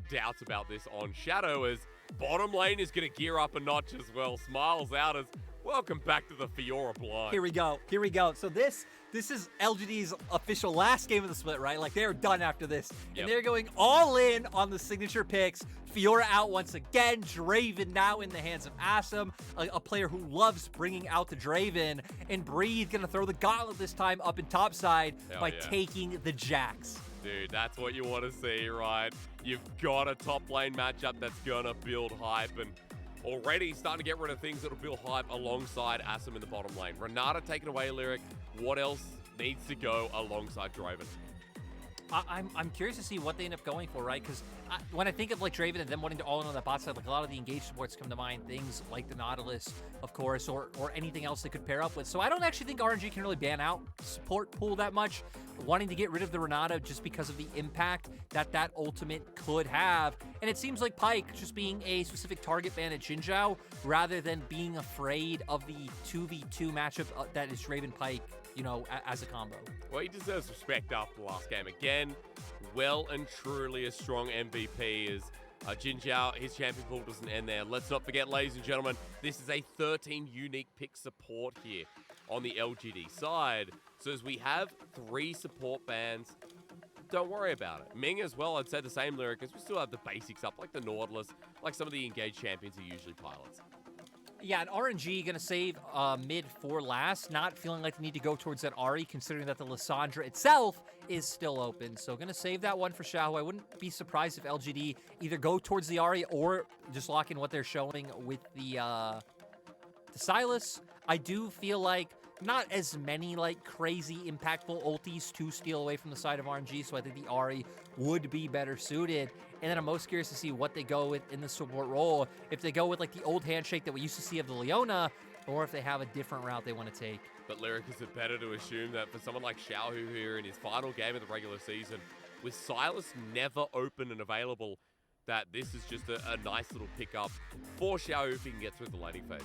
doubts about this on Shadow, as bottom lane is going to gear up a notch as well. Smiles out as welcome back to the Fiora blind. Here we go. So this is LGD's official last game of the split, right? Like, they're done after this. Yep. And they're going all in on the signature picks. Fiora out once again. Draven now in the hands of Assum, a player who loves bringing out the Draven. And Breathe going to throw the gauntlet this time up in topside by taking the Jax. Dude, that's what you want to see, right? You've got a top lane matchup that's going to build hype, and already starting to get rid of things that'll build hype alongside Assum in the bottom lane. Renata taking away Lyric. What else needs to go alongside Draven? I'm curious to see what they end up going for, right? Because when I think of like Draven and them wanting to all in on that bot side, like a lot of the engaged supports come to mind, things like the Nautilus, of course, or anything else they could pair up with. So I don't actually think RNG can really ban out support pool that much, wanting to get rid of the Renata just because of the impact that ultimate could have. And it seems like Pyke just being a specific target ban at JinJiao rather than being afraid of the 2v2 matchup that is Draven Pyke, you know, as a combo. Well, he deserves respect after the last game. Again, well and truly a strong MVP as JinJiao, his champion pool doesn't end there. Let's not forget, ladies and gentlemen, this is a 13 unique pick support here on the LGD side. So as we have 3 support bans, don't worry about it. Ming as well, I'd say the same Lyric, as we still have the basics up, like the Nautilus, like some of the engaged champions who usually pilots. Yeah, and RNG going to save mid for last, not feeling like they need to go towards that Ahri, considering that the Lissandra itself is still open. So going to save that one for Xiaohu. I wouldn't be surprised if LGD either go towards the Ahri or just lock in what they're showing with the Silas. I do feel like not as many like crazy impactful ultis to steal away from the side of RNG, so I think the Ahri would be better suited. And then I'm most curious to see what they go with in the support role. If they go with like the old handshake that we used to see of the Leona, or if they have a different route they want to take. But Lyric, is it better to assume that for someone like Xiaohu here in his final game of the regular season, with Silas never open and available, that this is just a nice little pickup for Xiaohu if he can get through the laning phase?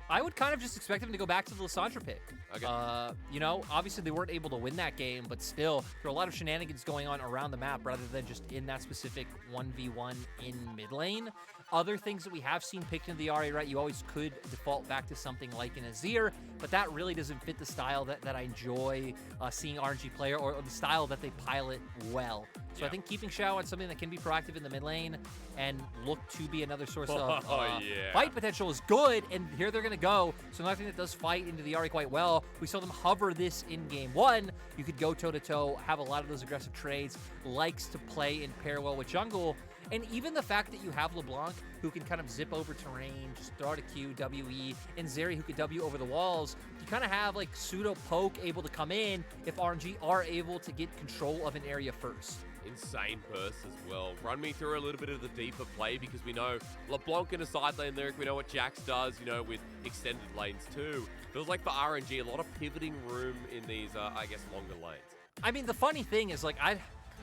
I would kind of just expect him to go back to the Lissandra pick. Okay. You know, obviously they weren't able to win that game, but still, there are a lot of shenanigans going on around the map rather than just in that specific 1v1 in mid lane. Other things that we have seen picked in the Ahri, right? You always could default back to something like an Azir, but that really doesn't fit the style that I enjoy seeing RNG play, or the style that they pilot well. So I think keeping Xiao on something that can be proactive in the mid lane and look to be another source of fight potential is good, and here they're going to go. So nothing that does fight into the Ahri quite well. We saw them hover this in game 1. You could go toe-to-toe, have a lot of those aggressive trades, likes to play in pair well with jungle. And even the fact that you have LeBlanc, who can kind of zip over terrain, just throw out a Q, WE, and Zeri, who could W over the walls, you kind of have like pseudo-poke able to come in if RNG are able to get control of an area first. Insane burst as well. Run me through a little bit of the deeper play, because we know LeBlanc in a side lane Lyric, we know what Jax does, you know, with extended lanes too. Feels like for RNG, a lot of pivoting room in these, I guess, longer lanes. I mean, the funny thing is, like,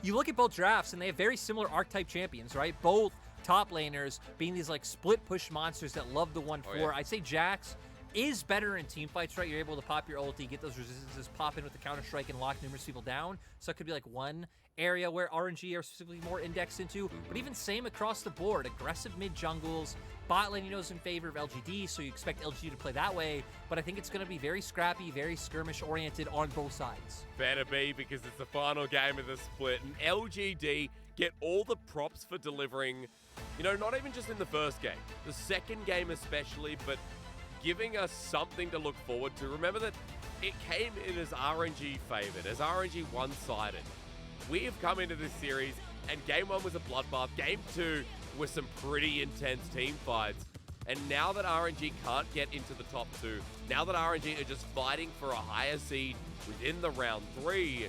you look at both drafts, and they have very similar archetype champions, right? Both top laners being these, like, split push monsters that love the 1-4. I'd say Jax is better in team fights, right? You're able to pop your ulti, get those resistances, pop in with the Counter-Strike, and lock numerous people down. So it could be, like, one area where RNG are specifically more indexed into, but even same across the board. Aggressive mid jungles, bot lane, you know, is in favor of LGD, so you expect LGD to play that way, but I think it's going to be very scrappy, very skirmish oriented on both sides. Better be, because it's the final game of the split, and LGD get all the props for delivering, you know, not even just in the first game, the second game especially, but giving us something to look forward to. Remember that it came in as RNG favored, as RNG one-sided. We have come into this series, and game 1 was a bloodbath. Game 2 was some pretty intense team fights. And now that RNG can't get into the top 2, now that RNG are just fighting for a higher seed within the round 3,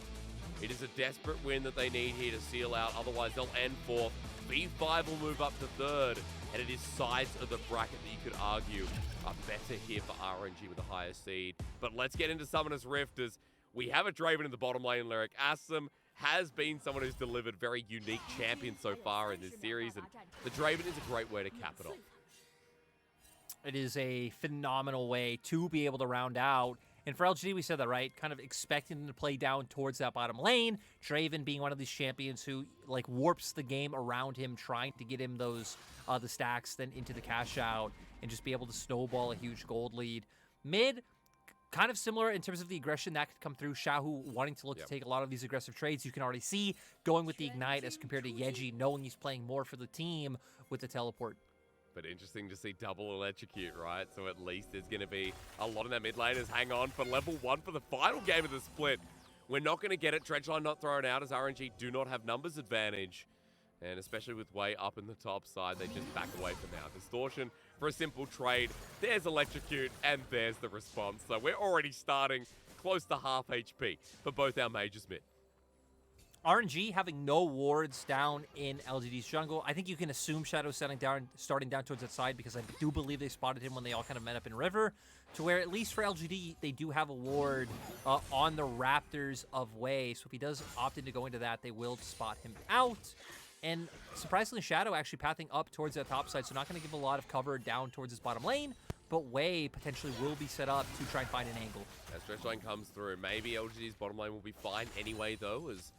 it is a desperate win that they need here to seal out. Otherwise, they'll end 4th. B5 will move up to 3rd. And it is sides of the bracket that you could argue are better here for RNG with a higher seed. But let's get into Summoner's Rift, as we have a Draven in the bottom lane, Lyric. Assum has been someone who's delivered very unique champions so far in this series, and the Draven is a great way to cap it off. It is a phenomenal way to be able to round out And for LGD, we said that, right? Kind of expecting them to play down towards that bottom lane. Draven being one of these champions who, like, warps the game around him, trying to get him those, the stacks, then into the cash out, and just be able to snowball a huge gold lead. Mid, kind of similar in terms of the aggression that could come through. Xiaohu wanting to look to take a lot of these aggressive trades. You can already see going with the Ignite as compared to Yeji, knowing he's playing more for the team with the teleport. But interesting to see double electrocute, right? So at least there's going to be a lot of their mid laners hang on for level 1 for the final game of the split. We're not going to get it. Dredgeline not thrown out as RNG do not have numbers advantage. And especially with Wei up in the top side, they just back away for now. Distortion for a simple trade. There's electrocute, and there's the response. So we're already starting close to half HP for both our mages mid. RNG having no wards down in LGD's jungle. I think you can assume Shadow starting down towards that side, because I do believe they spotted him when they all kind of met up in River, to where at least for LGD, they do have a ward on the Raptors of Wei. So if he does opt in to go into that, they will spot him out. And surprisingly, Shadow actually pathing up towards that top side, so not going to give a lot of cover down towards his bottom lane, but Wei potentially will be set up to try and find an angle. As stretch line comes through, maybe LGD's bottom lane will be fine anyway, though, as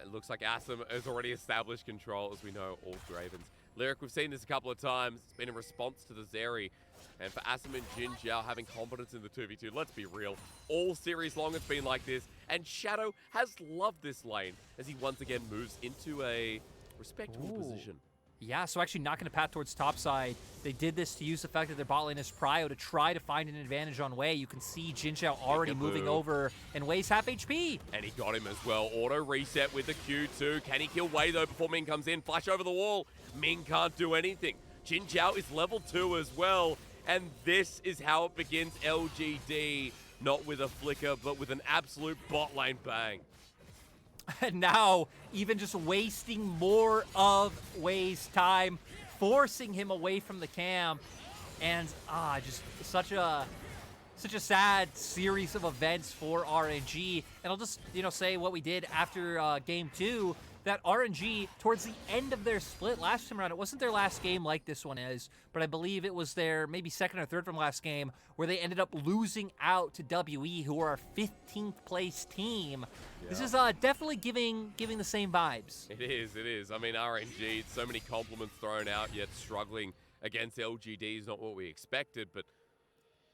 it looks like Assum has already established control, as we know, all Dravens. Lyric, we've seen this a couple of times. It's been a response to the Zeri. And for Assum and JinJiao having confidence in the 2v2, let's be real. All series long it's been like this. And Shadow has loved this lane as he once again moves into a respectable position. Yeah, so actually not going to path towards top side. They did this to use the fact that their bot lane is prio to try to find an advantage on Wei. You can see JinJiao already moving over, and Wei's half HP. And he got him as well. Auto reset with the Q2. Can he kill Wei though before Ming comes in? Flash over the wall. Ming can't do anything. JinJiao is level 2 as well. And this is how it begins LGD. Not with a flicker, but with an absolute bot lane bang. And now, even just wasting more of Wei's time, forcing him away from the camp, and just such a sad series of events for RNG. And I'll just say what we did after game 2. That RNG, towards the end of their split last time around, it wasn't their last game like this one is, but I believe it was their maybe second or third from last game, where they ended up losing out to WE, who are our 15th place team. Yeah. This is definitely giving the same vibes. It is. I mean, RNG, so many compliments thrown out, yet struggling against LGD is not what we expected, but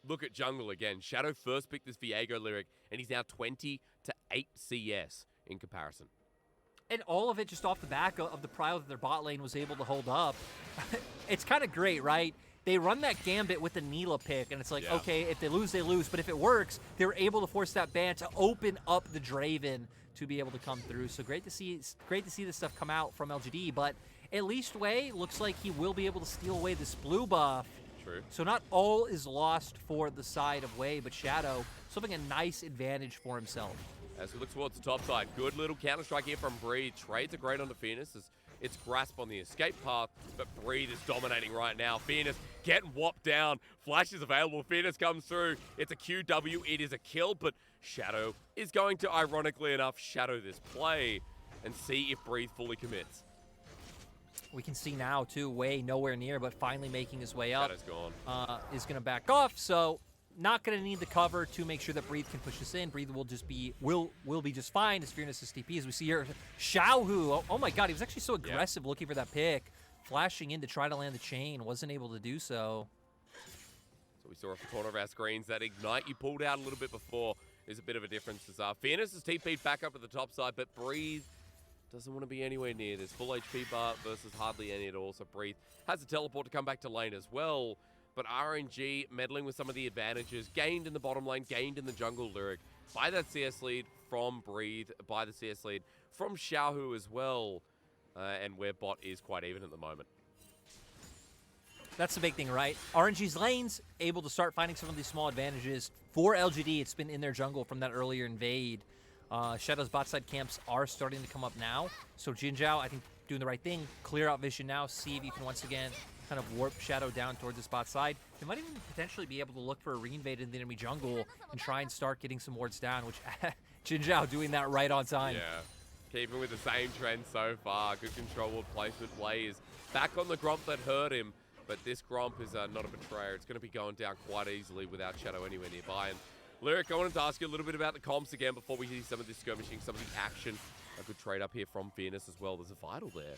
look at jungle again. Shadow first picked this Viego Lyric, and he's now 20 to 8 CS in comparison. And all of it just off the back of the prio that their bot lane was able to hold up. It's kind of great, right? They run that gambit with the Neela pick, and it's like, okay, if they lose, they lose. But if it works, they were able to force that ban to open up the Draven to be able to come through. So great to see this stuff come out from LGD. But at least Wei looks like he will be able to steal away this blue buff. True. So not all is lost for the side of Wei, but Shadow still having a nice advantage for himself. As we look towards the top side, good little counter-strike here from Breathe. Trades are great onto Fearness as its grasp on the escape path, but Breathe is dominating right now. Fearness getting whopped down. Flash is available. Fearness comes through. It's a QW. It is a kill, but Shadow is going to, ironically enough, shadow this play and see if Breathe fully commits. We can see now, too, Wei nowhere near, but finally making his way up. Shadow's gone. Is going to back off, so not going to need the cover to make sure that Breathe can push us in. Breathe will just be will be just fine as Fearness is TP. As we see here, Xiaohu. Oh my God, he was actually so aggressive looking for that pick, flashing in to try to land the chain, wasn't able to do so. So we saw off the corner of our screens that Ignite you pulled out a little bit before is a bit of a difference. As Fearness is TP'd back up to the top side, but Breathe doesn't want to be anywhere near this full HP bar versus hardly any at all. So Breathe has a teleport to come back to lane as well. But RNG meddling with some of the advantages, gained in the bottom lane, gained in the jungle Lyric, by that CS lead from Breathe, by the CS lead from Xiaohu as well, and where bot is quite even at the moment. That's the big thing, right? RNG's lanes able to start finding some of these small advantages. For LGD, it's been in their jungle from that earlier invade. Shadow's bot side camps are starting to come up now. So JinJiao, I think, doing the right thing. Clear out vision now. See if you can once again kind of warp Shadow down towards the spot side. They might even potentially be able to look for a reinvade in the enemy jungle and try and start getting some wards down, which JinJiao doing that right on time. Yeah, keeping with the same trend so far. Good control ward placement. Wei is back on the Gromp that hurt him, but this Gromp is not a betrayer. It's going to be going down quite easily without Shadow anywhere nearby. And Lyric, I wanted to ask you a little bit about the comps again before we see some of this skirmishing, some of the action. A good trade up here from Fearness as well. There's a Vital there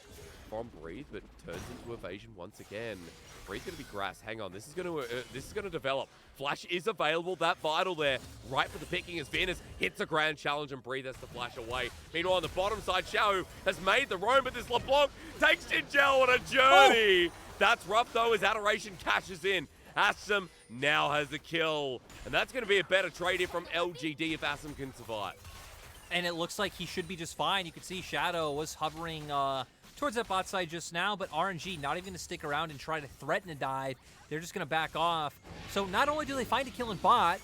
from Breathe, but turns into evasion once again. Breathe going to be grass. Hang on, this is going to develop. Flash is available. That Vital there, right for the picking as Fearness hits a grand challenge and Breathe has to flash away. Meanwhile, on the bottom side, Xiaohu has made the roam, but this LeBlanc takes JinJiao on a journey. That's rough though, as Adoration cashes in. Assum now has the kill, and that's going to be a better trade here from LGD if Assum can survive. And it looks like he should be just fine. You can see Shadow was hovering towards that bot side just now, but RNG not even going to stick around and try to threaten a dive. They're just going to back off. So not only do they find a kill in bot,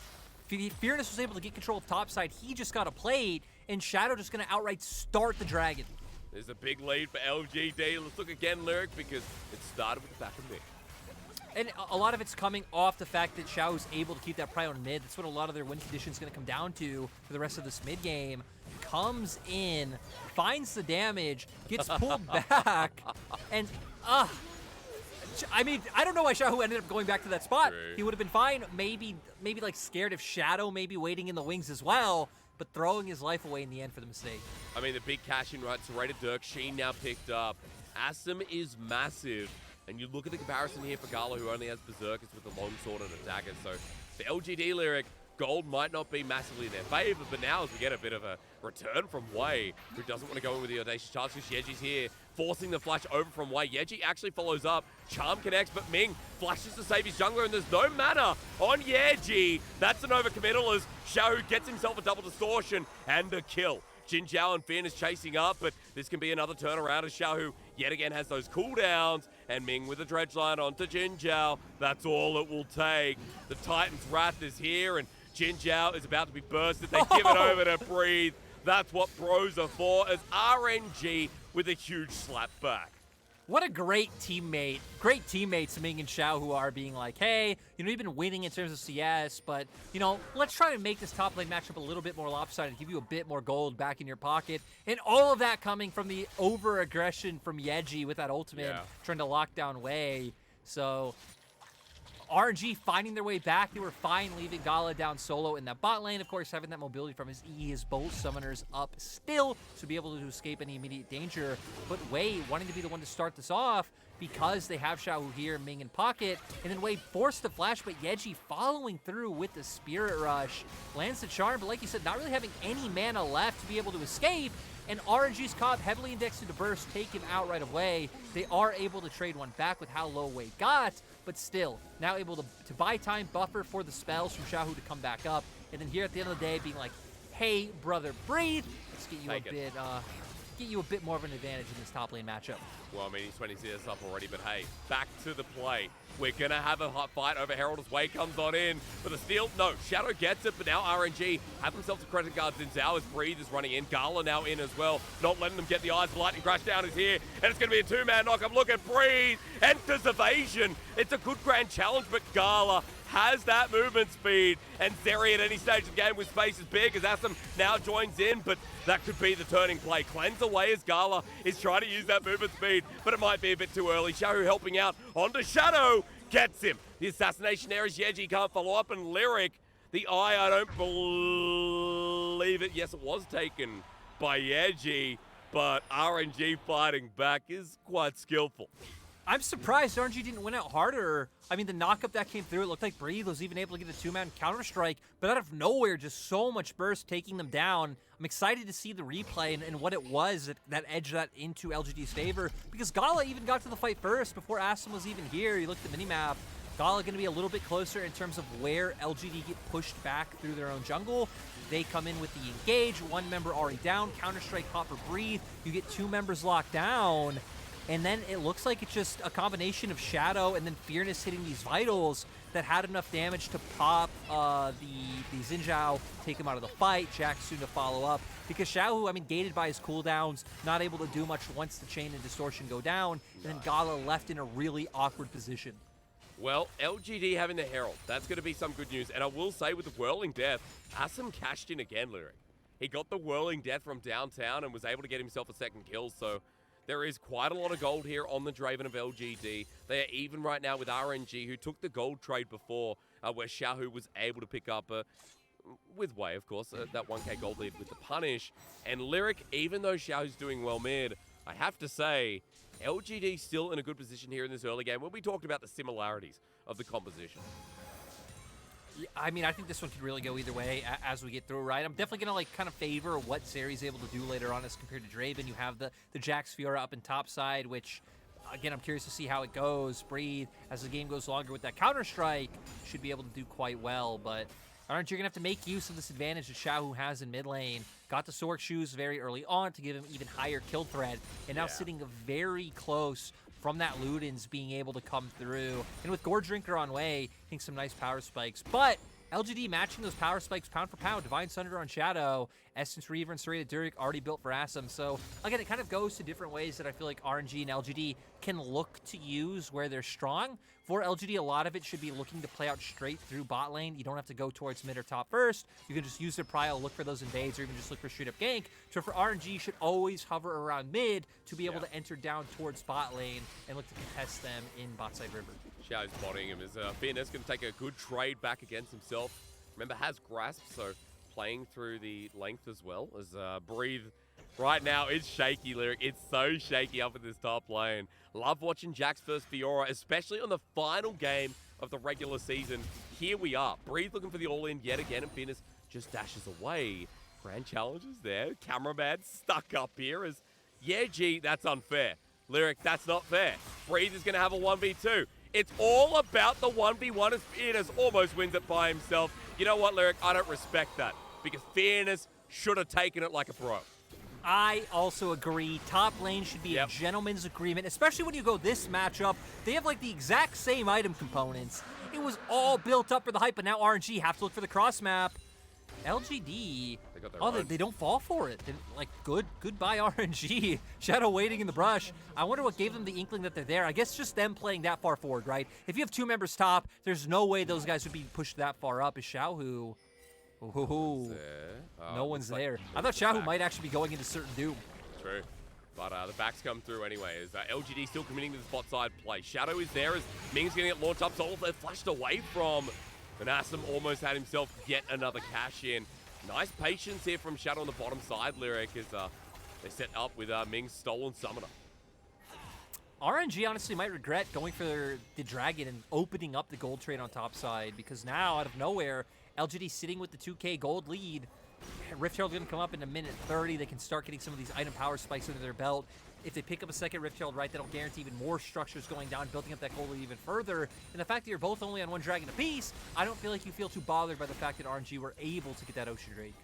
Fearness was able to get control of top side. He just got a plate, and Shadow just going to outright start the Dragon. There's a big lead for LGD. Let's look again, Lyric, because it started with the back of Ming. And a lot of it's coming off the fact that Xiaohu's able to keep that pry on mid. That's what a lot of their win condition is going to come down to for the rest of this mid game. Comes in, finds the damage, gets pulled back, and I mean, I don't know why Xiaohu ended up going back to that spot. True. He would have been fine, maybe like scared of Shadow, maybe waiting in the wings as well, but throwing his life away in the end for the mistake. I mean, the big cash in right to Rated Dirk, Sheen now picked up. Assum is massive. And you look at the comparison here for Gala, who only has Berserkers with a longsword and a dagger. So the LGD Lyric, gold might not be massively in their favor, but now as we get a bit of a return from Wei, who doesn't want to go in with the audacious charge, because Yeji's here, forcing the flash over from Wei. Yeji actually follows up, Charm connects, but Ming flashes to save his jungler, and there's no mana on Yeji. That's an overcommittal as Xiaohu gets himself a double distortion and a kill. JinJiao and Fearness chasing up, but this can be another turnaround as Xiaohu yet again has those cooldowns, and Ming with a dredge line onto JinJiao. That's all it will take. The Titan's Wrath is here, and JinJiao is about to be bursted. They give it over to Breathe. That's what pros are for, as RNG with a huge slap back. What a great teammate. Great teammates, Ming and Xiaohu are being like, hey, you know, you've been winning in terms of CS, but, you know, let's try to make this top lane matchup a little bit more lopsided, give you a bit more gold back in your pocket. And all of that coming from the over-aggression from Yeji with that ultimate, trying to lock down Wei. So RNG finding their way back. They were fine leaving Gala down solo in that bot lane. Of course, having that mobility from his E, his both summoners up still to be able to escape any immediate danger. But Wei wanting to be the one to start this off because they have Xiaohu here, Ming in pocket, and then Wei forced the flash, but Yeji following through with the Spirit Rush. Lands the charm, but like you said, not really having any mana left to be able to escape. And RNG's comp heavily indexed into burst, take him out right away. They are able to trade one back with how low Wei got, but still, now able to buy time, buffer for the spells from Xiaohu to come back up. And then here at the end of the day, being like, hey, brother, breathe. Let's get you a bit more of an advantage in this top lane matchup. Well, I mean, he's 20 CS up already, but hey, back to the play. We're going to have a hot fight over Herald as Wei comes on in for the steal. No, Shadow gets it, but now RNG have themselves a credit guard. Xin Zhao as Breathe is running in. Gala now in as well, not letting them get the eyes. The lightning crash down is here, and it's going to be a two-man knock-up. Look at Breathe, enters evasion. It's a good grand challenge, but Gala has that movement speed, and Zeri at any stage of the game with space is big as Assum now joins in, but that could be the turning play. Cleanse away as Gala is trying to use that movement speed, but it might be a bit too early. Xiaohu helping out onto Shadow, gets him. The assassination there is Yeji, can't follow up, and Lyric, the eye, I don't believe it. Yes, it was taken by Yeji, but RNG fighting back is quite skillful. I'm surprised RNG didn't win out harder. I mean, the knockup that came through, it looked like Breathe was even able to get a two-man counter-strike, but out of nowhere, just so much burst taking them down. I'm excited to see the replay and what it was that edged that into LGD's favor, because Gala even got to the fight first before Assum was even here. You look at the minimap, Gala going to be a little bit closer in terms of where LGD get pushed back through their own jungle. They come in with the engage, one member already down, counter-strike pop for Breathe. You get two members locked down. And then it looks like it's just a combination of Shadow and then Fearness hitting these vitals that had enough damage to pop the Xin Zhao, take him out of the fight. Jack soon to follow up. Because Xiaohu, I mean, gated by his cooldowns, not able to do much once the chain and distortion go down. And then Gala left in a really awkward position. Well, LGD having the Herald, that's going to be some good news. And I will say with the Whirling Death, Assum cashed in again, Lyric. He got the Whirling Death from downtown and was able to get himself a second kill, so there is quite a lot of gold here on the Draven of LGD. They are even right now with RNG, who took the gold trade before, where Xiaohu was able to pick up a with Way, of course, that 1k gold lead with the punish. And Lyric, even though Xiaohu's doing well mid, I have to say, LGD still in a good position here in this early game when we talked about the similarities of the composition. Yeah, I mean, I think this one could really go either way as we get through, right? I'm definitely going to, like, kind of favor what Zeri's able to do later on as compared to Draven. You have the Jax Fiora up in top side, which, again, I'm curious to see how it goes. Breathe, as the game goes longer with that Counter-Strike, should be able to do quite well, but aren't you going to have to make use of this advantage that Xiaohu has in mid lane? Got the Sork shoes very early on to give him even higher kill threat, and now sitting very close from that Ludens being able to come through. And with Gore Drinker on way, I think some nice power spikes. But LGD matching those power spikes pound for pound. Divine Sunder on Shadow, Essence Reaver and Serena Durek already built for Assum. So again, it kind of goes to different ways that I feel like RNG and LGD can look to use where they're strong. For LGD, a lot of it should be looking to play out straight through bot lane. You don't have to go towards mid or top first. You can just use their prio, look for those invades, or even just look for straight up gank. So for RNG, you should always hover around mid to be able to enter down towards bot lane and look to contest them in bot side river. Xiaohu's spotting him as Fearness going to take a good trade back against himself. Remember, has grasp, so playing through the length as well as Breathe. Right now, it's shaky, Lyric. It's so shaky up in this top lane. Love watching Jax versus Fiora, especially on the final game of the regular season. Here we are. Breathe looking for the all-in yet again, and Fearness just dashes away. Grand challenges there. Cameraman stuck up here as, yeah, G, that's unfair. Lyric, that's not fair. Breathe is going to have a 1v2. It's all about the 1v1 as Fearness almost wins it by himself. You know what, Lyric? I don't respect that because Fearness should have taken it like a pro. I also agree. Top lane should be a gentleman's agreement, especially when you go this matchup. They have like the exact same item components. It was all built up for the hype, but now RNG have to look for the cross map. LGD, they don't fall for it. Like, goodbye RNG. Shadow waiting in the brush. I wonder what gave them the inkling that they're there. I guess just them playing that far forward, right? If you have two members top, there's no way those guys would be pushed that far up. Is Xiaohu? No one's there. I thought Xiaohu might actually be going into certain doom. True. But the backs come through anyway as LGD still committing to the spot side play. Shadow is there as Ming's getting it launched up, so all they're flashed away from. And Assum almost had himself yet another cash in. Nice patience here from Shadow on the bottom side, Lyric, as they set up with Ming's stolen summoner. RNG honestly might regret going for the dragon and opening up the gold trade on top side, because now, out of nowhere, LGD sitting with the 2k gold lead. Rift Herald going to come up in a minute 30. They can start getting some of these item power spikes under their belt. If they pick up a second Rift Herald, right, that'll guarantee even more structures going down, building up that gold lead even further. And the fact that you're both only on one dragon apiece, I don't feel like you feel too bothered by the fact that RNG were able to get that Ocean Drake.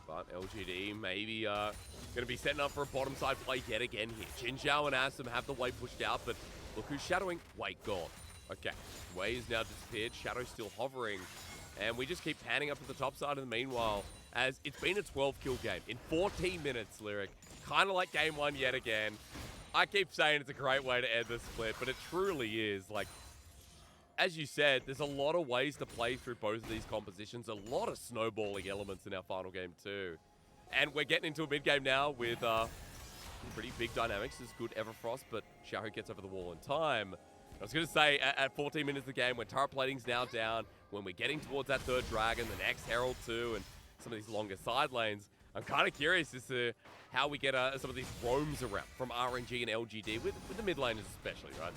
But LGD maybe going to be setting up for a bottom side play yet again here. JinJiao and Assum have the Way pushed out, but look who's shadowing. Way gone. Okay, Way is now disappeared. Shadow still hovering. And we just keep panning up to the top side in the meanwhile, as it's been a 12-kill game in 14 minutes, Lyric. Kind of like game one yet again. I keep saying it's a great way to end the split, but it truly is. Like, as you said, there's a lot of ways to play through both of these compositions. A lot of snowballing elements in our final game too. And we're getting into a mid-game now with pretty big dynamics. It's good Everfrost, but Xiaohu gets over the wall in time. I was going to say, at 14 minutes of the game, when turret plating's now down, when we're getting towards that third dragon, the next Herald too, and some of these longer side lanes, I'm kind of curious as to how we get some of these roams around from RNG and LGD, with the mid laners especially, right?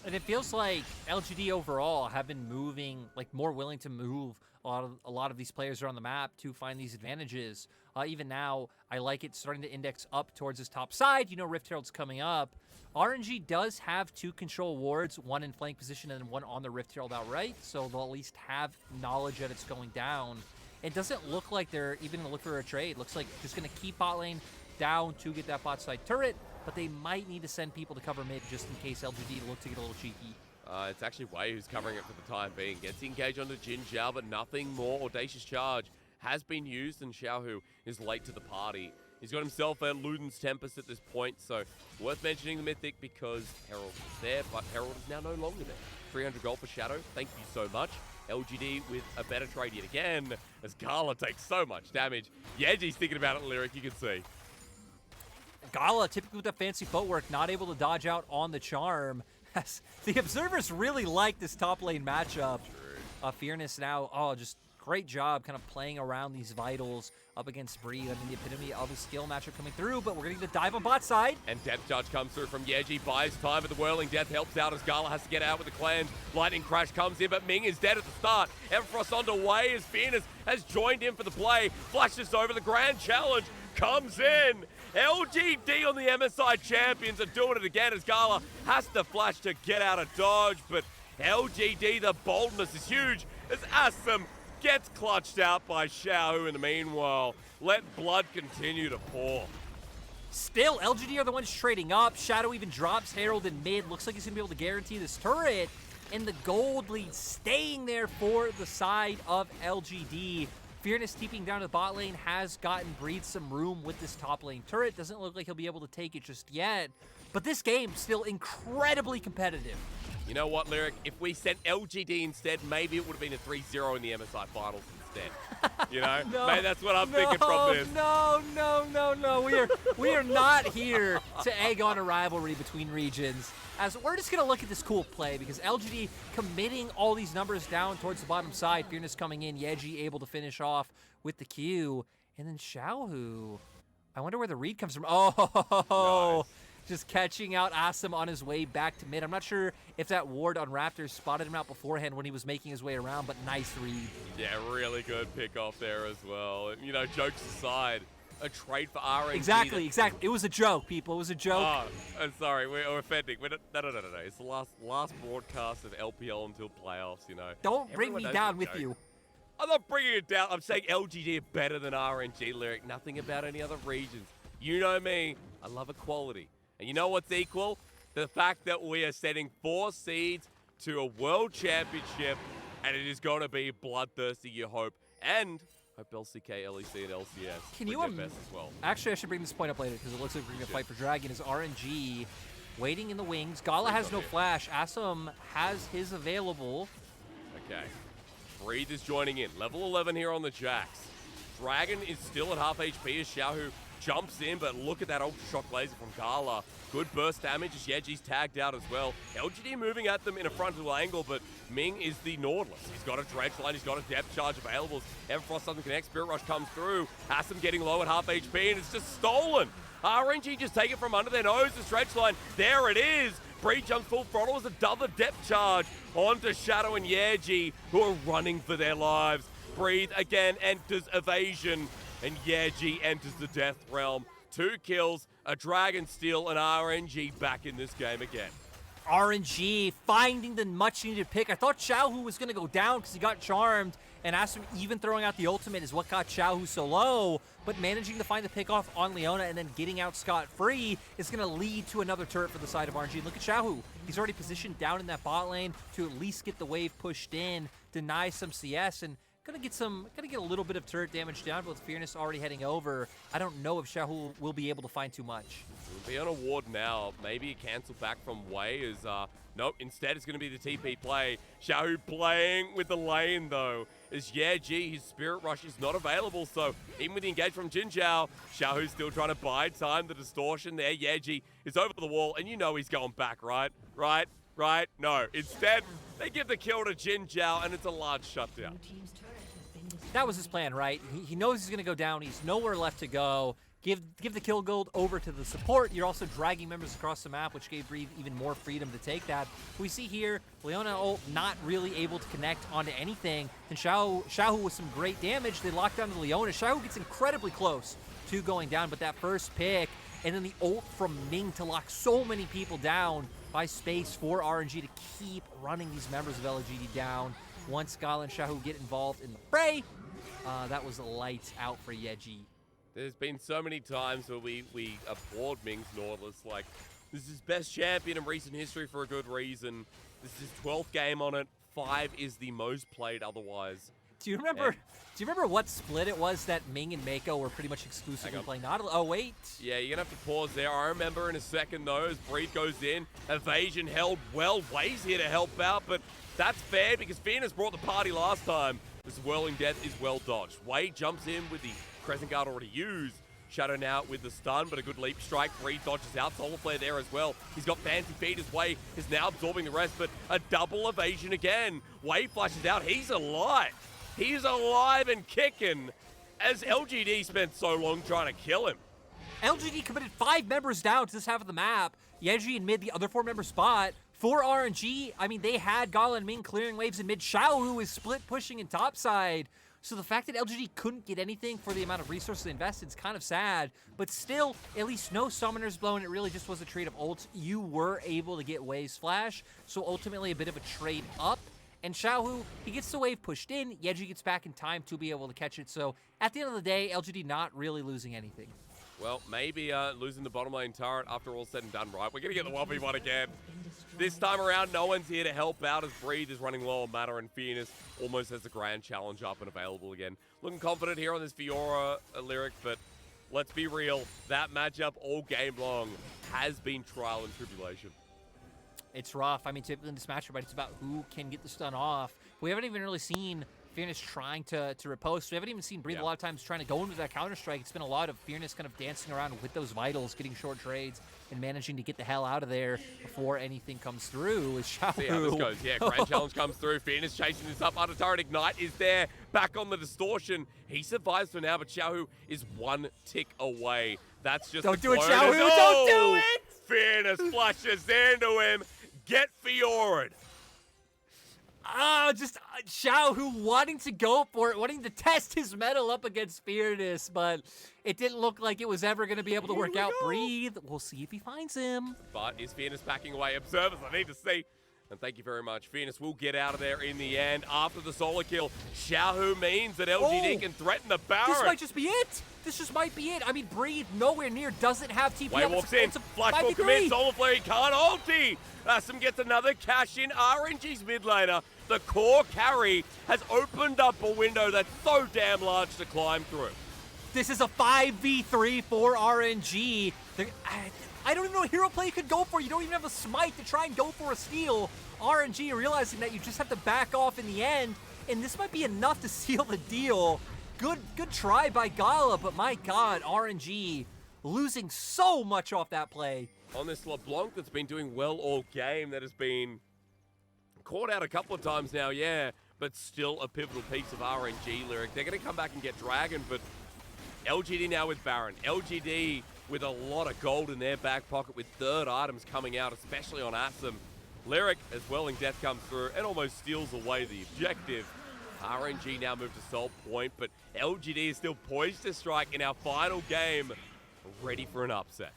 And it feels like LGD overall have been moving, like more willing to move a lot of these players around the map to find these advantages. Even now, I like it starting to index up towards this top side. You know, Rift Herald's coming up. RNG does have two control wards, one in flank position and one on the Rift Herald outright, so they'll at least have knowledge that it's going down. It doesn't look like they're even going to look for a trade. Looks like just going to keep bot lane down to get that bot side turret, but they might need to send people to cover mid just in case LGD look to get a little cheeky. It's actually Way who's covering it for the time being. Gets engaged onto JinJiao, but nothing more. Audacious Charge has been used, and Xiaohu is late to the party. He's got himself a Luden's Tempest at this point, so worth mentioning the Mythic because Herald was there, but Herald is now no longer there. 300 gold for Shadow, thank you so much. LGD with a better trade yet again, as Gala takes so much damage. Yeji's thinking about it, Lyric, you can see. Gala, typically with that fancy footwork, not able to dodge out on the charm. The observers really like this top lane matchup. True. Fearness now, just Great job kind of playing around these vitals up against Breed. I mean, the epitome of a skill matchup coming through, but we're going to get the dive on bot side. And Depth Charge comes through from Yeji, buys time, but the Whirling Death helps out as Gala has to get out with the clan. Lightning Crash comes in, but Ming is dead at the start. Everfrost on the way as Fearness has joined in for the play. Flashes over the Grand Challenge, comes in. LGD on the MSI champions are doing it again as Gala has to flash to get out of dodge, but LGD, the boldness is huge as Assum gets clutched out by Xiaohu in the meanwhile. Let blood continue to pour. Still, LGD are the ones trading up. Shadow even drops Herald in mid. Looks like he's going to be able to guarantee this turret. And the gold lead staying there for the side of LGD. Fearness TPing down to the bot lane has gotten Breed some room with this top lane turret. Doesn't look like he'll be able to take it just yet. But this game still incredibly competitive. You know what, Lyric? If we sent LGD instead, maybe it would have been a 3-0 in the MSI finals instead. You know? No, maybe that's what I'm thinking from this. No. We are not here to egg on a rivalry between regions. As we're just going to look at this cool play because LGD committing all these numbers down towards the bottom side. Fearness coming in, Yeji able to finish off with the Q. And then Xiaohu. I wonder where the read comes from. Oh, nice. Just catching out Assum on his way back to mid. I'm not sure if that ward on Raptors spotted him out beforehand when he was making his way around, but nice read. Yeah, really good pick off there as well. You know, jokes aside, a trade for RNG. Exactly. It was a joke, people. It was a joke. Oh, I'm sorry. We're offending. No. It's the last broadcast of LPL until playoffs, you know. Don't bring me down with you. I'm not bringing it down. I'm saying LGD are better than RNG, Lyric. Nothing about any other regions. You know me. I love equality. And you know what's equal? The fact that we are setting 4 seeds to a world championship, and it is going to be bloodthirsty, you hope. And hope LCK, LEC, and LCS can you their best as well. Actually, I should bring this point up later because it looks like we're going to fight for Dragon. Is RNG waiting in the wings? Gala has no flash. Assum has his available. Okay. Breathe is joining in. Level 11 here on the Jax. Dragon is still at half HP as Xiaohu jumps in, but look at that ultra shock laser from Gala. Good burst damage as Yeji's tagged out as well. LGD moving at them in a frontal angle, but Ming is the Nautilus. He's got a dredge line, he's got a depth charge available. Everfrost doesn't connect, Spirit Rush comes through. Assum getting low at half HP, and it's just stolen. RNG just take it from under their nose, the stretch line. There it is. Breed jumps full throttle as another depth charge onto Shadow and Yeji, who are running for their lives. Breathe again enters evasion, and Yeji enters the death realm. 2 kills, a Dragon Steal, and RNG back in this game again. RNG finding the much-needed pick. I thought Xiaohu was going to go down because he got charmed, and Assum even throwing out the ultimate is what got Xiaohu so low, but managing to find the pick off on Leona and then getting out scot-free is going to lead to another turret for the side of RNG. Look at Xiaohu. He's already positioned down in that bot lane to at least get the wave pushed in, deny some CS, and gonna get a little bit of turret damage down, but with Fearness already heading over, I don't know if Xiaohu will be able to find too much. We'll be on a ward now. Maybe a cancel back from Wei is, nope, instead it's gonna be the TP play. Xiaohu playing with the lane though, as Yeji, his Spirit Rush is not available, so even with the engage from JinJiao, Xiaohu's still trying to buy time. The distortion there, Yeji is over the wall, and you know he's going back, right? Right? No. Instead, they give the kill to JinJiao, and it's a large shutdown. That was his plan, right? He knows he's going to go down. He's nowhere left to go. Give the kill gold over to the support. You're also dragging members across the map, which gave Breathe even more freedom to take that. We see here, Leona not really able to connect onto anything. And Xiaohu with some great damage. They lock down to Leona. Xiaohu gets incredibly close to going down, but that first pick, and then the ult from Ming to lock so many people down by space for RNG to keep running these members of LGD down. Once Gala and Xiaohu get involved in the fray, that was lights out for Yeji. There's been so many times where we applaud Ming's Nautilus, like, this is his best champion in recent history for a good reason. This is his 12th game on it. 5 is the most played otherwise. Do you remember what split it was that Ming and Mako were pretty much exclusively playing Nautilus? Oh, wait. Yeah, you're going to have to pause there. I remember in a second, though, as Breed goes in. Evasion held well. Wei's here to help out, but that's fair because Fearness brought the party last time. This Whirling Death is well dodged. Wei jumps in with the Crescent Guard already used. Shadow now with the stun, but a good leap strike. Breed dodges out. Solar Flare there as well. He's got Fancy Feet as Wei is now absorbing the rest, but a double evasion again. Wei flashes out. He's alive. He's alive and kicking as LGD spent so long trying to kill him. LGD committed 5 members down to this half of the map. Yeji in mid, the other 4-member spot. For RNG, I mean, they had Gala and Ming clearing waves in mid. Xiaohu is split pushing in topside. So the fact that LGD couldn't get anything for the amount of resources invested is kind of sad. But still, at least no summoners blown. It really just was a trade of ults. You were able to get waves flash. So ultimately a bit of a trade up. And Xiaohu, he gets the wave pushed in. Yeji gets back in time to be able to catch it. So at the end of the day, LGD not really losing anything. Well, maybe losing the bottom lane turret after all said and done, right? We're going to get the 1v1 again. This time around, no one's here to help out as Breathe is running low on mana and Fearness almost has the grand challenge up and available again. Looking confident here on this Fiora lyric, but let's be real, that matchup all game long has been trial and tribulation. It's rough. I mean, typically in this matchup, right, it's about who can get the stun off. We haven't even really seen Fearness trying to riposte. We haven't even seen Breathe a lot of times trying to go into that Counter-Strike. It's been a lot of Fearness kind of dancing around with those vitals, getting short trades, and managing to get the hell out of there before anything comes through. With Xiaohu. See how this goes. Yeah, grand challenge comes through. Fearness chasing this up. Under turret ignite is there. Back on the distortion. He survives for now, but Xiaohu is 1 tick away. That's just Don't do it, bonus. Xiaohu! Oh! Don't do it! Fearness flushes into him. Get Fiora'd. Just Xiaohu wanting to go for it, wanting to test his mettle up against Fearness, but it didn't look like it was ever going to be able to work out. Breathe. We'll see if he finds him. But is Fearness backing away? Observers, I need to see. And thank you very much. Fearness will get out of there in the end after the solo kill. Xiaohu means that LGD can threaten the Baron. This might just be it. This just might be it. I mean, Breathe nowhere near doesn't have TP. Wave walks in. Flashball commits. Solar Flare, he can't ulti. Assum gets another cash in. RNG's mid laner. The core carry has opened up a window that's so damn large to climb through. This is a 5v3 for RNG. I don't even know what hero play you could go for. You don't even have a smite to try and go for a steal. RNG realizing that you just have to back off in the end, and this might be enough to seal the deal. Good try by Gala, but my God, RNG losing so much off that play. On this LeBlanc that's been doing well all game, that has been caught out a couple of times now, yeah, but still a pivotal piece of RNG lyric. They're going to come back and get Dragon, but LGD now with Baron. LGD with a lot of gold in their back pocket with third items coming out, especially on Assum. Lyric, as Welling Death comes through and almost steals away the objective. RNG now moved to Salt Point, but LGD is still poised to strike in our final game, ready for an upset.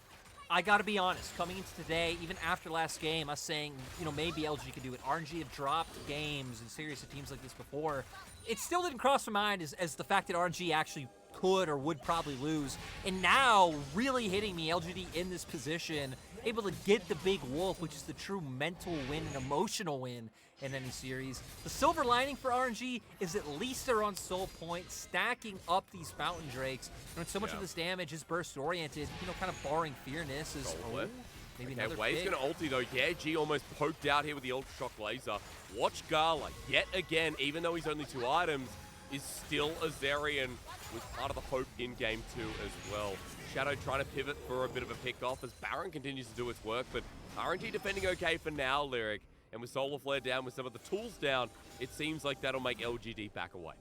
I gotta be honest, coming into today, even after last game, us saying, you know, maybe LG could do it. RNG have dropped games and series of teams like this before. It still didn't cross my mind as the fact that RNG actually could or would probably lose. And now, really hitting me, LGD in this position, able to get the big wolf, which is the true mental win and emotional win in any series. The silver lining for RNG is at least they're on Soul Point, stacking up these Fountain Drakes. And so much of this damage is burst-oriented, you know, kind of barring Fearness. Maybe another Wave's going to ulti, though. Yeah, G almost poked out here with the Ultra Shock Laser. Watch Gala, yet again, even though he's only 2 items, is still a Zeri and was part of the hope in Game 2 as well. Shadow trying to pivot for a bit of a pick-off as Baron continues to do its work, but RNG defending okay for now, Lyric. And with Solar Flare down, with some of the tools down, it seems like that'll make LGD back away.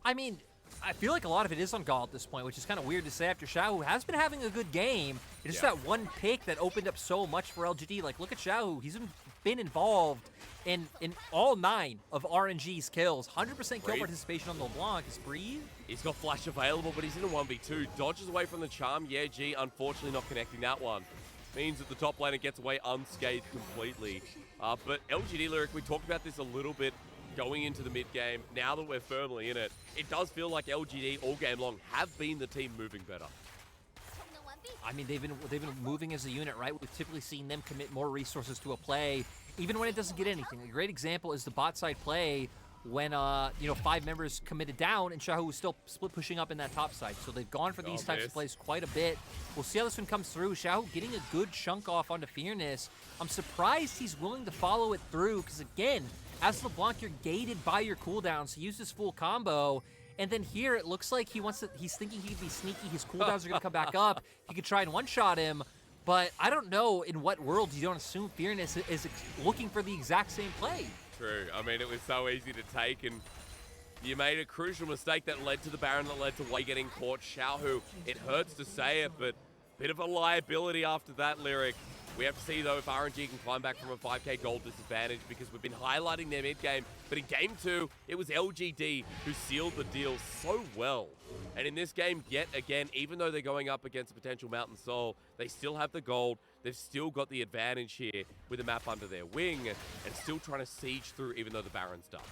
I mean, I feel like a lot of it is on Gala at this point, which is kind of weird to say after Xiaohu has been having a good game. It's just that one pick that opened up so much for LGD. Like, look at Xiaohu. He's been involved in all 9 of RNG's kills. 100% kill participation on LeBlanc. Is Breathe? He's got Flash available, but he's in a 1v2. Dodges away from the charm. Yeah, G, unfortunately not connecting that one. Means that the top laner gets away unscathed completely. But LGD Lyric, we talked about this a little bit going into the mid-game. Now that we're firmly in it, it does feel like LGD all game long have been the team moving better. I mean, they've been moving as a unit, right? We've typically seen them commit more resources to a play, even when it doesn't get anything. A great example is the bot side play when, 5 members committed down and Xiaohu was still split pushing up in that top side. So they've gone for these types of plays quite a bit. We'll see how this one comes through. Xiaohu getting a good chunk off onto Fearness. I'm surprised he's willing to follow it through because, again, as LeBlanc, you're gated by your cooldowns. He used his full combo. And then here, it looks like he's thinking he could be sneaky. His cooldowns are going to come back up. He could try and one-shot him. But I don't know in what world you don't assume Fearness is looking for the exact same play. True. I mean, it was so easy to take, and You made a crucial mistake that led to the Baron, that led to Wei getting caught. Xiaohu, it hurts to say it, but bit of a liability after that lyric. We have to see, though, if RNG can climb back from a 5k gold disadvantage, because we've been highlighting their mid-game, but in Game 2, it was LGD who sealed the deal so well. And in this game, yet again, even though they're going up against a potential Mountain Soul, they still have the gold. They've still got the advantage here with the map under their wing, and still trying to siege through, even though the Baron's done.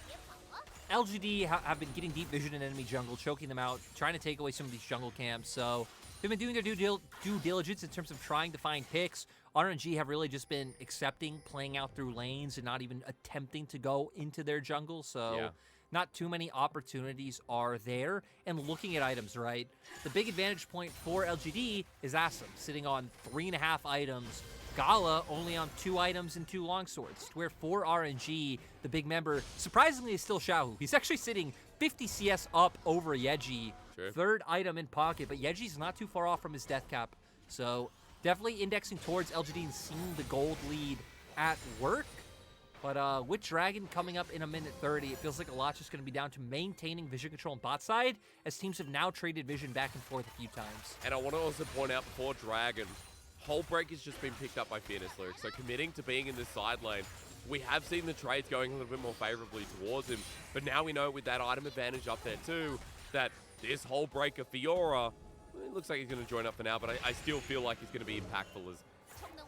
LGD have been getting deep vision in enemy jungle, choking them out, trying to take away some of these jungle camps. So they've been doing their due diligence in terms of trying to find picks. RNG have really just been accepting playing out through lanes and not even attempting to go into their jungle. So not too many opportunities are there. And looking at items, right? The big advantage point for LGD is Assum, sitting on 3.5 items. Gala only on 2 items and 2 longswords, where for RNG, the big member, surprisingly, is still Xiaohu. He's actually sitting 50 CS up over Yeji. Sure. 3rd item in pocket, but Yeji's not too far off from his death cap. So definitely indexing towards LGD and seeing the gold lead at work. But with Dragon coming up in a minute 30, it feels like a lot's just going to be down to maintaining vision control on bot side, as teams have now traded vision back and forth a few times. And I want to also point out before Dragon, Whole Break has just been picked up by Fearness Lyric, so committing to being in this side lane. We have seen the trades going a little bit more favorably towards him, but now we know with that item advantage up there too, that this Whole Break of Fiora, it looks like he's going to join up for now, but I still feel like he's going to be impactful as,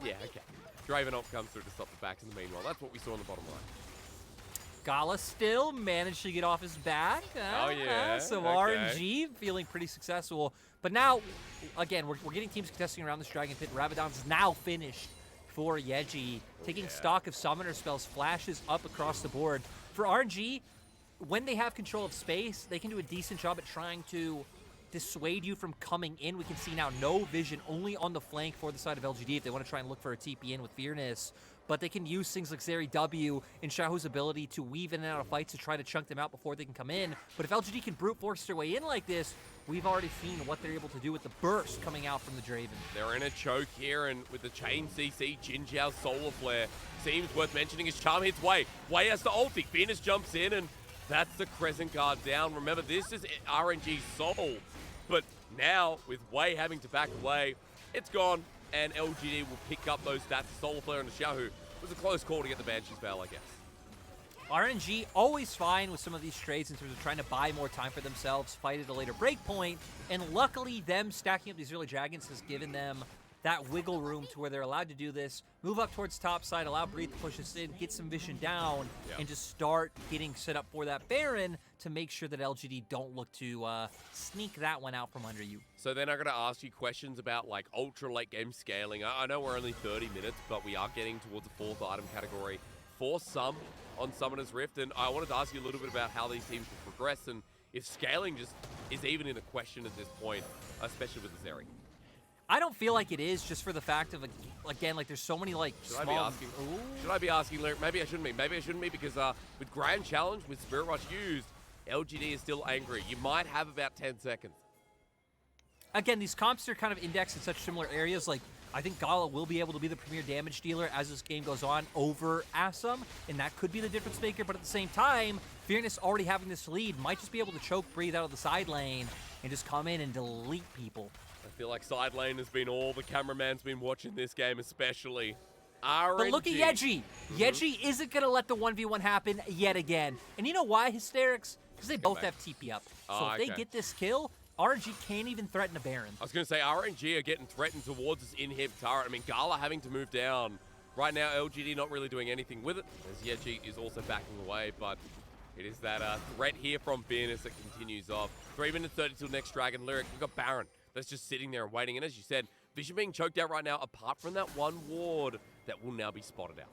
yeah, okay. Draven up comes through to stop the backs in the meanwhile. That's what we saw on the bottom line. Gala still managed to get off his back. Oh, yeah. So okay. RNG feeling pretty successful. But now, again, we're getting teams contesting around this Dragon Pit. Rabadon's now finished for Yeji. Taking stock of summoner spells, flashes up across the board. For RNG, when they have control of space, they can do a decent job at trying to dissuade you from coming in. We can see now no vision, only on the flank for the side of LGD if they want to try and look for a TP in with Fearness. But they can use things like Zeri W and Xiaohu's ability to weave in and out of fights to try to chunk them out before they can come in. But if LGD can brute force their way in like this, we've already seen what they're able to do with the burst coming out from the Draven. They're in a choke here, and with the chain CC, JinJiao Solar Flare seems worth mentioning. His charm hits Wei. Wei has the ulti. Fearness jumps in, and that's the Crescent Guard down. Remember, this is RNG's soul. But now, with Wei having to back away, it's gone, and LGD will pick up those stats. Solar Flare and the Xiaohu. It was a close call to get the Banshee spell, I guess. RNG always fine with some of these trades in terms of trying to buy more time for themselves, fight at a later break point, and luckily them stacking up these early dragons has given them that wiggle room to where they're allowed to do this, move up towards top side, allow Breathe to push us in, get some vision down, and just start getting set up for that Baron to make sure that LGD don't look to sneak that one out from under you. So then I'm going to ask you questions about like ultra late game scaling. I know we're only 30 minutes, but we are getting towards the 4th item category for some on Summoner's Rift, and I wanted to ask you a little bit about how these teams will progress and if scaling just is even in a question at this point, especially with the Zeri. I don't feel like it is, just for the fact of, again, like there's so many like Should I be asking, Lyric? Maybe I shouldn't be. Maybe I shouldn't be, because with Grand Challenge, with Spirit Rush used, LGD is still angry. You might have about 10 seconds. Again, these comps are kind of indexed in such similar areas. Like, I think Gala will be able to be the premier damage dealer as this game goes on over Assum, and that could be the difference maker. But at the same time, Fearness already having this lead might just be able to choke Breathe out of the side lane and just come in and delete people. I feel like side lane has been all the cameraman's been watching this game, especially. RNG. But look at Yeji. Yeji isn't going to let the 1v1 happen yet again. And you know why, Hysterics? Because they both have TP up. So if they get this kill, RNG can't even threaten a Baron. I was going to say, RNG are getting threatened towards this in-hib turret. I mean, Gala having to move down. Right now, LGD not really doing anything with it, as Yeji is also backing away, but it is that threat here from Fearness that continues off. 3 minutes 30 till next Dragon. Lyric, we've got Baron that's just sitting there and waiting. And as you said, vision being choked out right now, apart from that one ward that will now be spotted out.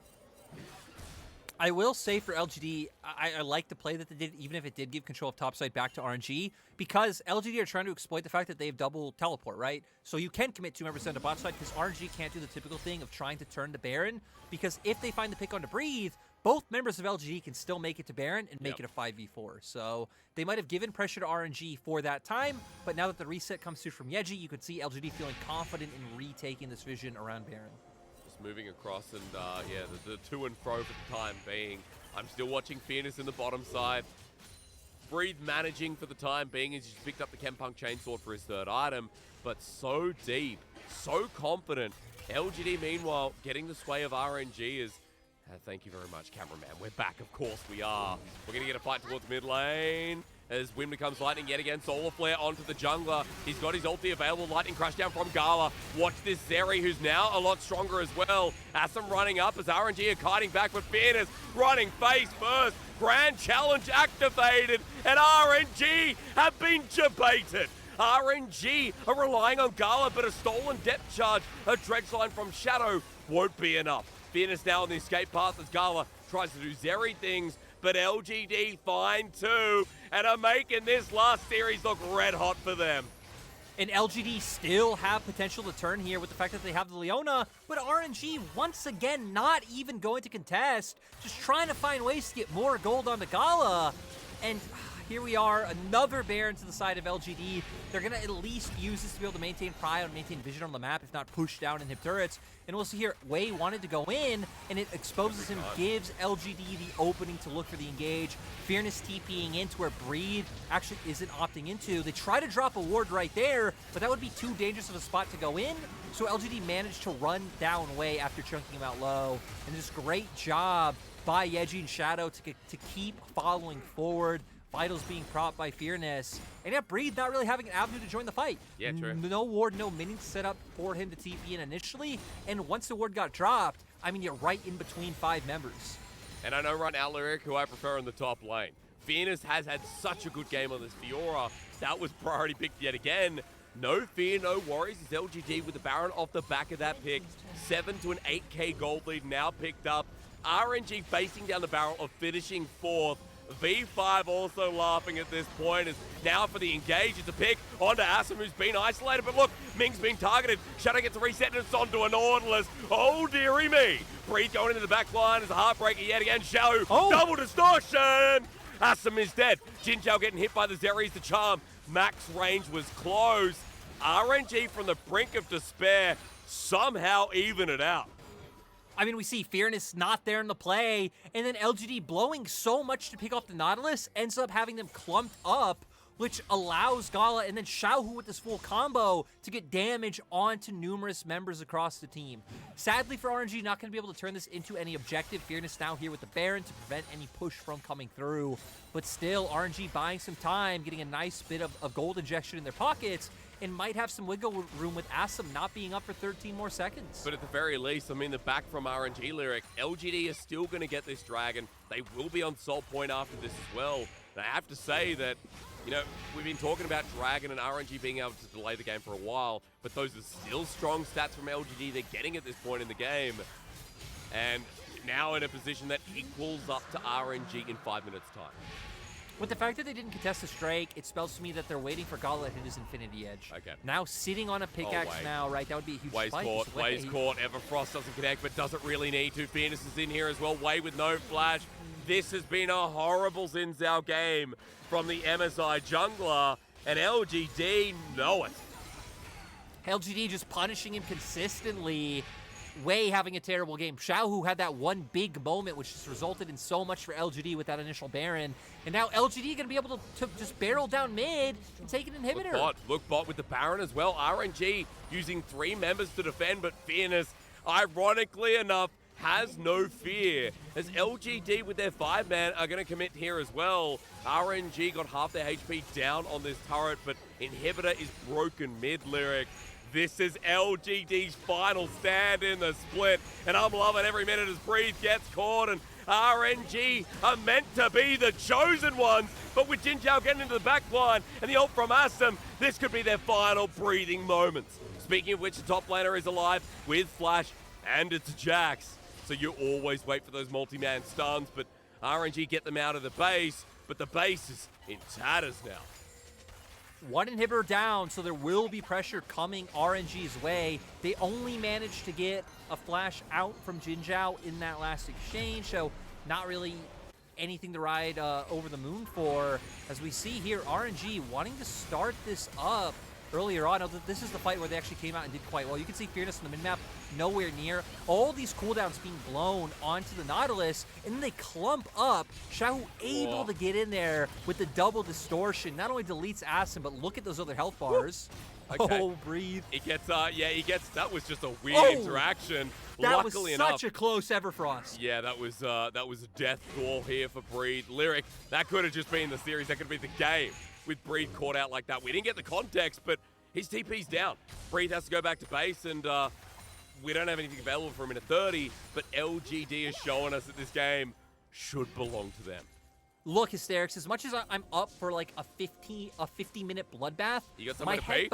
I will say for LGD, I like the play that they did, even if it did give control of topside back to RNG, because LGD are trying to exploit the fact that they have double teleport, right? So you can commit 2 members to bot side, because RNG can't do the typical thing of trying to turn to Baron, because if they find the pick on to Breathe, both members of LGD can still make it to Baron and make it a 5v4. So they might have given pressure to RNG for that time, but now that the reset comes through from Yeji, you could see LGD feeling confident in retaking this vision around Baron. Moving across, and yeah, the to and fro for the time being. I'm still watching Fearness in the bottom side. Breathe managing for the time being as he's picked up the Chempunk Chainsword for his third item, but so deep, so confident. LGD, meanwhile, getting the sway of RNG is... thank you very much, cameraman. We're back, of course we are. We're going to get a fight towards mid lane. As Wind becomes lightning yet again, Solar Flare onto the jungler. He's got his ulti available, lightning crash down from Gala. Watch this Zeri, who's now a lot stronger as well. Assum running up as RNG are kiting back, but Fearness running face first. Grand challenge activated, and RNG have been debated. RNG are relying on Gala, but a stolen depth charge, a dredge line from Shadow won't be enough. Fearness now on the escape path as Gala tries to do Zeri things, but LGD fine too, and are making this last series look red hot for them. And LGD still have potential to turn here with the fact that they have the Leona, but RNG once again not even going to contest, just trying to find ways to get more gold on the Gala. And here we are, another Baron to the side of LGD. They're going to at least use this to be able to maintain prio and maintain vision on the map, if not push down and hit turrets. And we'll see here, Wei wanted to go in, and it exposes him, gives LGD the opening to look for the engage. Fearness TPing into where Breathe actually isn't opting into. They try to drop a ward right there, but that would be too dangerous of a spot to go in. So LGD managed to run down Wei after chunking him out low. And just great job by Yeji and Shadow to keep following forward. Vitals being propped by Fearness. And yeah, Breathe not really having an avenue to join the fight. Yeah, true. No ward, no minions set up for him to TP in initially. And once the ward got dropped, I mean, you're right in between 5 members. And I know right now, Lyric, who I prefer in the top lane. Fearness has had such a good game on this Fiora. That was priority picked yet again. No fear, no worries. It's LGD with the Baron off the back of that pick. 7 to an 8k gold lead now picked up. RNG facing down the barrel of finishing 4th. V5 also laughing at this point. Is now for the engage. It's a pick onto Assum, who's been isolated. But look, Ming's been targeted. Shadow gets a reset, and it's onto a Nautilus. Oh, dearie me. Breathe going into the back line as a heartbreaker yet again. Xiaohu, double distortion. Assum is dead. JinJiao getting hit by the Zeri's the charm. Max range was close. RNG from the brink of despair somehow even it out. I mean, we see Fearness not there in the play, and then LGD blowing so much to pick off the Nautilus, ends up having them clumped up, which allows Gala and then Xiaohu with this full combo to get damage onto numerous members across the team. Sadly for RNG, not going to be able to turn this into any objective. Fearness now here with the Baron to prevent any push from coming through, but still, RNG buying some time, getting a nice bit of gold injection in their pockets, and might have some wiggle room with Assum not being up for 13 more seconds. But at the very least, I mean, the back from RNG Lyric, LGD is still going to get this Dragon. They will be on Salt Point after this as well. And I have to say that, you know, we've been talking about Dragon and RNG being able to delay the game for a while, but those are still strong stats from LGD they're getting at this point in the game. And now in a position that equals up to RNG in 5 minutes' time. With the fact that they didn't contest the strike, it spells to me that they're waiting for Gala to hit his Infinity Edge. Okay. Now sitting on a pickaxe now, right? That would be a huge Wei's spike. Wei's caught. Everfrost doesn't connect, but doesn't really need to. Fearness is in here as well. Wei with no flash. This has been a horrible Xin Zhao game from the MSI jungler, and LGD know it. LGD just punishing him consistently. Wei having a terrible game. Xiaohu had that one big moment, which just resulted in so much for LGD with that initial Baron. And now LGD going to be able to just barrel down mid and take an inhibitor. Look bot with the Baron as well. RNG using 3 members to defend, but Fearness, ironically enough, has no fear. As LGD with their 5-man are going to commit here as well. RNG got half their HP down on this turret, but inhibitor is broken mid, Lyric. This is LGD's final stand in the split, and I'm loving every minute as Breathe gets caught, and RNG are meant to be the chosen ones, but with JinJiao getting into the back line and the ult from Assum, this could be their final breathing moments. Speaking of which, the top laner is alive with Flash, and it's Jax, so you always wait for those multi-man stuns, but RNG get them out of the base, but the base is in tatters now. One inhibitor down, so there will be pressure coming RNG's way. They only managed to get a flash out from JinJiao in that last exchange, so not really anything to ride over the moon for. As we see here, RNG wanting to start this up earlier on. This is the fight where they actually came out and did quite well. You can see Fearness on the mid-map nowhere near. All these cooldowns being blown onto the Nautilus, and then they clump up. Xiaohu able to get in there with the double distortion. Not only deletes Assum, but look at those other health bars. Okay. Oh, breathe. He gets, that was just a weird interaction. That Luckily was enough, such a close Everfrost. yeah, that was a death door here for Breathe. Lyric, that could have just been the series. That could have been the game with Breathe caught out like that. We didn't get the context, but his TP's down. Breathe has to go back to base, and we don't have anything available for him in a 30, but LGD is showing us that this game should belong to them. Look, Hysterics, as much as I'm up for like a 50-minute bloodbath, You got something to pay?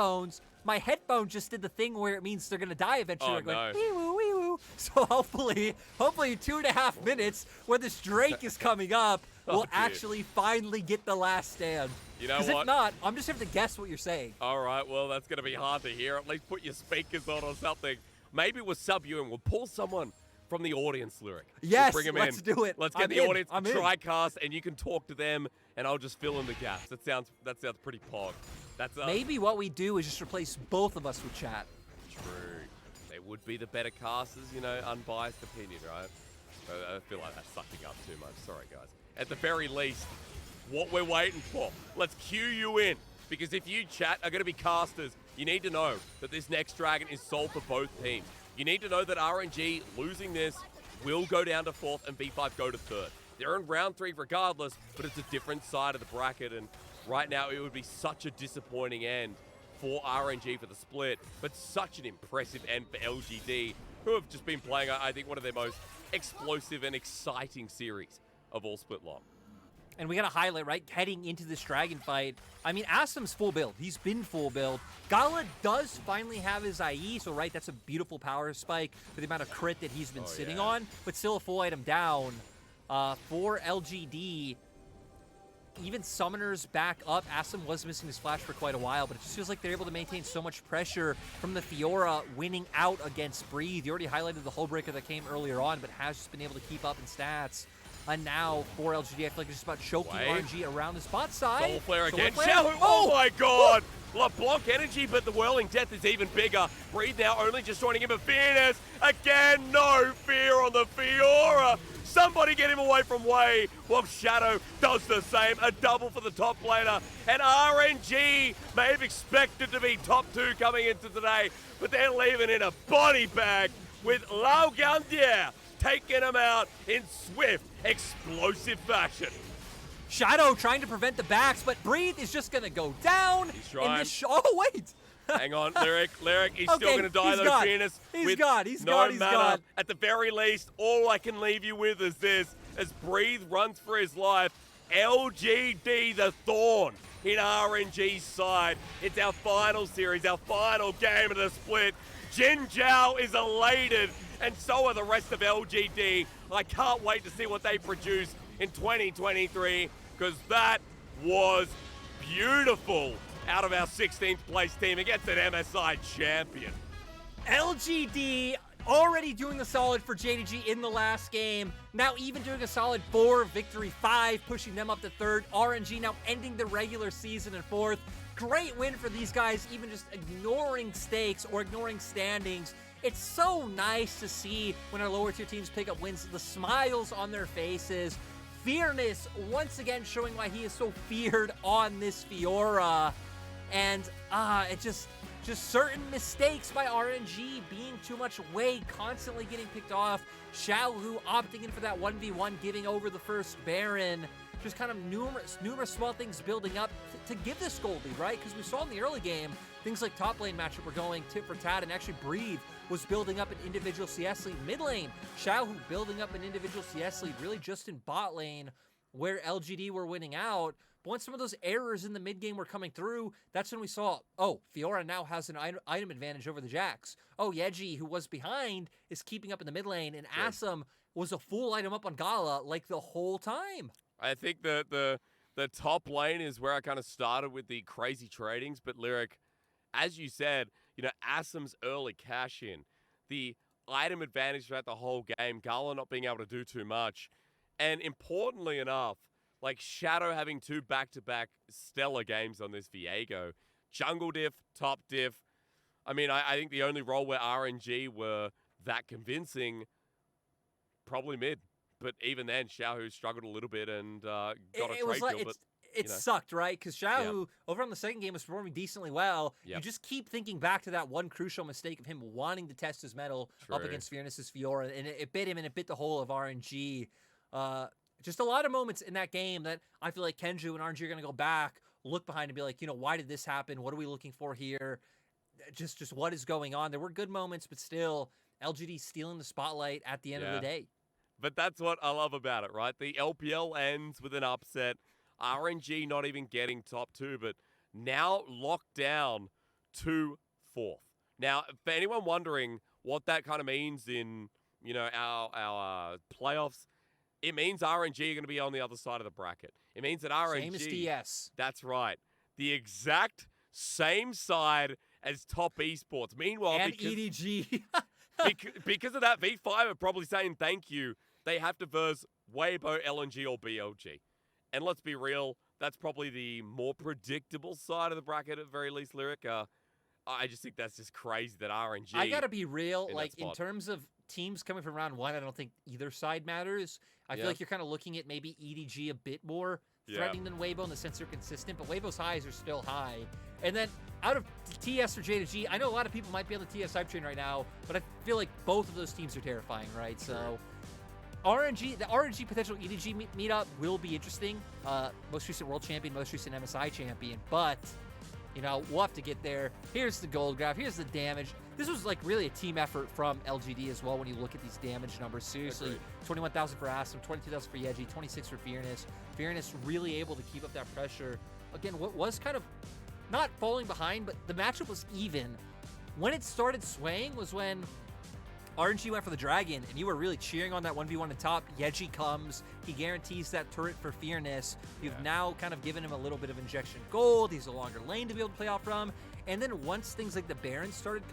my headphones just did the thing where it means they're gonna die eventually. Oh, They're going, no. wee-woo, wee-woo. So hopefully 2.5 minutes when this Drake is coming up, we'll dear. actually finally get the last stand. You know Because what? if not, I'm just gonna have to guess what you're saying. All right, well, that's going to be hard to hear. At least put your speakers on or something. Maybe we'll sub you and we'll pull someone from the audience, Lyric. Yes, we'll bring 'em let's in. do it. Let's get I'm the in. audience I'm to in. try cast, and you can talk to them, and I'll just fill in the gaps. That sounds pretty pog. That's Maybe what we do is just replace both of us with chat. True. They would be the better casters, you know, unbiased opinion, right? I feel like that's sucking up too much. Sorry, guys. At the very least, what we're waiting for, let's cue you in. Because if you chat are going to be casters, you need to know that this next dragon is sold for both teams. You need to know that RNG losing this will go down to 4th and V5 go to 3rd. They're in round 3 regardless, but it's a different side of the bracket, and right now it would be such a disappointing end for RNG for the split, but such an impressive end for LGD, who have just been playing, I think, one of their most explosive and exciting series of all split long. And we got to highlight, right, heading into this dragon fight. I mean, Assum's full build. He's been full build. Gala does finally have his IE, so, right, that's a beautiful power spike for the amount of crit that he's been sitting on, but still a full item down. For LGD, even Summoners back up. Assum was missing his flash for quite a while, but it just feels like they're able to maintain so much pressure from the Fiora winning out against Breathe. You already highlighted the hull breaker that came earlier on, but has just been able to keep up in stats. And now for LGD, I feel like it's just about choking RNG around the spot side. Soul Flare again. Flare. Xiaohu, oh my god! LeBlanc energy, but the Whirling Death is even bigger. Breathe now only just joining him, but Fearness again, no fear on the Fiora. Somebody get him away from Wei, while Shadow does the same. A double for the top laner. And RNG may have expected to be top 2 coming into today, but they're leaving in a body bag with Lao Gandier taking him out in swift, explosive fashion. Shadow trying to prevent the backs, but Breathe is just going to go down. He's trying. Oh, wait. Hang on, Lyric, he's Okay, still going to die he's though, gone. Fearness. He's with gone, he's no gone, he's mana. gone. At the very least, all I can leave you with is this. As Breathe runs for his life, LGD the Thorn in RNG's side. It's our final series, our final game of the split. JinJiao is elated, and so are the rest of LGD. I can't wait to see what they produce in 2023, because that was beautiful out of our 16th place team against an MSI champion. LGD already doing a solid for JDG in the last game. Now even doing a solid 4, victory 5, pushing them up to 3rd. RNG now ending the regular season in 4th. Great win for these guys, even just ignoring stakes or ignoring standings. It's so nice to see when our lower tier teams pick up wins, the smiles on their faces. Fearness once again showing why he is so feared on this Fiora. And it just certain mistakes by RNG, being too much Wei, constantly getting picked off. Xiaohu opting in for that 1v1, giving over the first Baron. Just kind of numerous small things building up to give this gold lead, right? Because we saw in the early game, things like top lane matchup were going tit for tat, and actually Breathe was building up an individual CS lead. Mid lane, Xiaohu building up an individual CS lead, really just in bot lane, where LGD were winning out. But once some of those errors in the mid game were coming through, that's when we saw, oh, Fiora now has an item advantage over the Jax. Oh, Yeji, who was behind, is keeping up in the mid lane, and Assum was a full item up on Gala like the whole time. I think the top lane is where I kind of started with the crazy tradings, but Lyric, as you said, you know, Assum's early cash in, the item advantage throughout the whole game, Gala not being able to do too much, and importantly enough, like Shadow having 2 back-to-back stellar games on this Viego, jungle diff, top diff. I mean, I think the only role where RNG were that convincing, probably mid. But even then, Xiaohu struggled a little bit and got a trade kill. But it sucked, right? Because Xiaohu, over on the second game, was performing decently well. Yep. You just keep thinking back to that one crucial mistake of him wanting to test his mettle up against Fearness' Fiora, and it bit him, and it bit the whole of RNG. Just a lot of moments in that game that I feel like Kenju and RNG are going to go back, look behind, and be like, why did this happen? What are we looking for here? Just what is going on? There were good moments, but still, LGD stealing the spotlight at the end of the day. But that's what I love about it, right? The LPL ends with an upset. RNG not even getting top 2, but now locked down to 4th. Now, for anyone wondering what that kind of means in, our playoffs, it means RNG are going to be on the other side of the bracket. It means that RNG... Same as TS. That's right. The exact same side as top esports. Meanwhile... And EDG. because of that, V5 are probably saying thank you. They have to verse Weibo, LNG, or BLG. And let's be real, that's probably the more predictable side of the bracket at very least, Lyric. I just think that's just crazy that RNG... I gotta be real, in terms of teams coming from round 1, I don't think either side matters. I feel like you're kind of looking at maybe EDG a bit more threatening than Weibo in the sense they're consistent, but Weibo's highs are still high. And then out of TS or J2G, I know a lot of people might be on the TS hype train right now, but I feel like both of those teams are terrifying, right? So... the RNG potential EDG meetup will be interesting. Most recent world champion, most recent MSI champion, but we'll have to get there. Here's the gold graph. Here's the damage. This was really a team effort from LGD as well when you look at these damage numbers. Seriously, 21,000 for Assum, 22,000 for Yeji, 26 for Fearness. Fearness really able to keep up that pressure. Again, what was kind of not falling behind, but the matchup was even. When it started swaying was when RNG went for the dragon, and you were really cheering on that 1v1 at top. Yeji comes. He guarantees that turret for Fearness. You've now kind of given him a little bit of injection gold. He's a longer lane to be able to play out from. And then once things like the Baron started coming